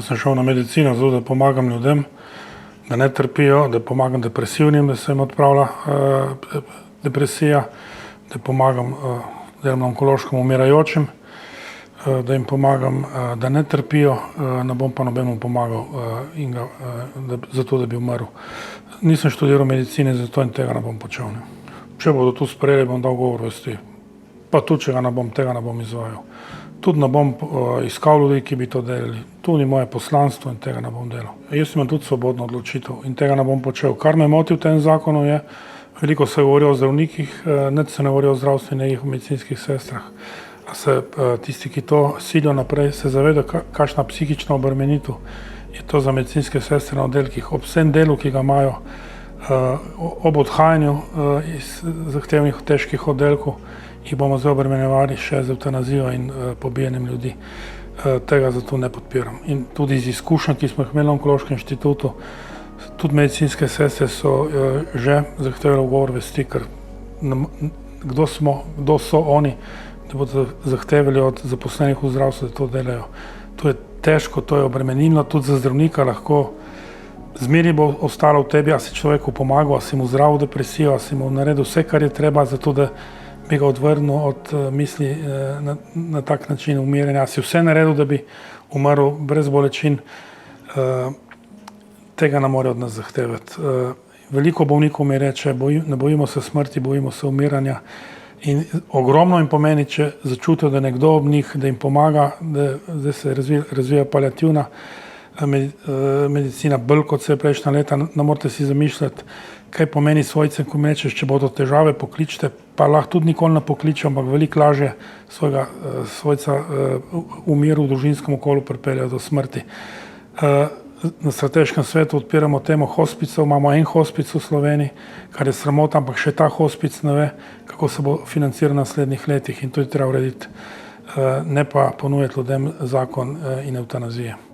Jaz sem šel na medicino zato, da pomagam ljudem, da ne trpijo, da pomagam depresivnim, da se jim odpravlja depresija, da pomagam delam na onkološkem umirajočim, da jim pomagam, da ne trpijo, ne bom pa nobenemu pomagal zato, da bi umrl. Nisem študiral medicine, zato in tega ne bom počel. Ne. Če bodo tu sprejeli, bom dal govor vesti. Pa tudi, če ga ne bom, tega ne bom izvajal. Tudi ne bom iskal ljudi, ki bi to delali. Tu ni moje poslanstvo in tega ne bom delal. Jaz imam tudi svobodno odločitev in tega ne bom počel. Kar me moti v tem zakonu je, veliko se govori o zdravnikih, nič se ne govori o zdravstvenih medicinskih sestrah. A se tisti, ki to silijo naprej, se zaveda, kakšna psihična obremenitev je to za medicinske sestre na oddelkih. Ob vsem delu, ki ga imajo, ob odhajanju iz zahtevnih težkih oddelkov, jih bomo zdaj obremenjevali še z evtanazijo in pobijanjem ljudi. Tega zato ne podpiram. In tudi iz izkušenj, ki smo jih imeli na Onkološkem inštitutu, tudi medicinske sestre so že zahtevali ugovor vesti, ker kdo so oni, da bodo zahtevali od zaposlenih v zdravstvu, da to delajo. To je težko, to je obremenilno, tudi za zdravnika lahko zmeri bo ostalo v tebi, a si človeku pomagal, a si mu zdravil depresijo, a si mu naredil vse, kar je treba, zato da bi ga odvrnil od misli na tak način umiranja. Si vse naredil, da bi umrl brez bolečin, tega ne more od nas zahtevati. Veliko bolnikov mi reče, ne bojimo se smrti, bojimo se umiranja. In ogromno jim pomeni, če začutijo, da nekdo ob njih, da jim pomaga, da se razvija paliativna medicina, bolj kot se je prejšnja leta. Ne morete si zamišljati, kaj pomeni svojcem, ko mi rečeš, če bodo težave, pokličite, pa lahko tudi nikoli ne pokličem, ampak veliko lažje svojega svojca v miru v družinskem okolju pripeljejo do smrti. Na Strateškem svetu odpiramo temo hospicov, imamo en hospic v Sloveniji, kar je sramota, ampak še ta hospic ne ve, kako se bo financiral v naslednjih letih in to je treba urediti, ne pa ponujati ljudem zakon in evtanazije.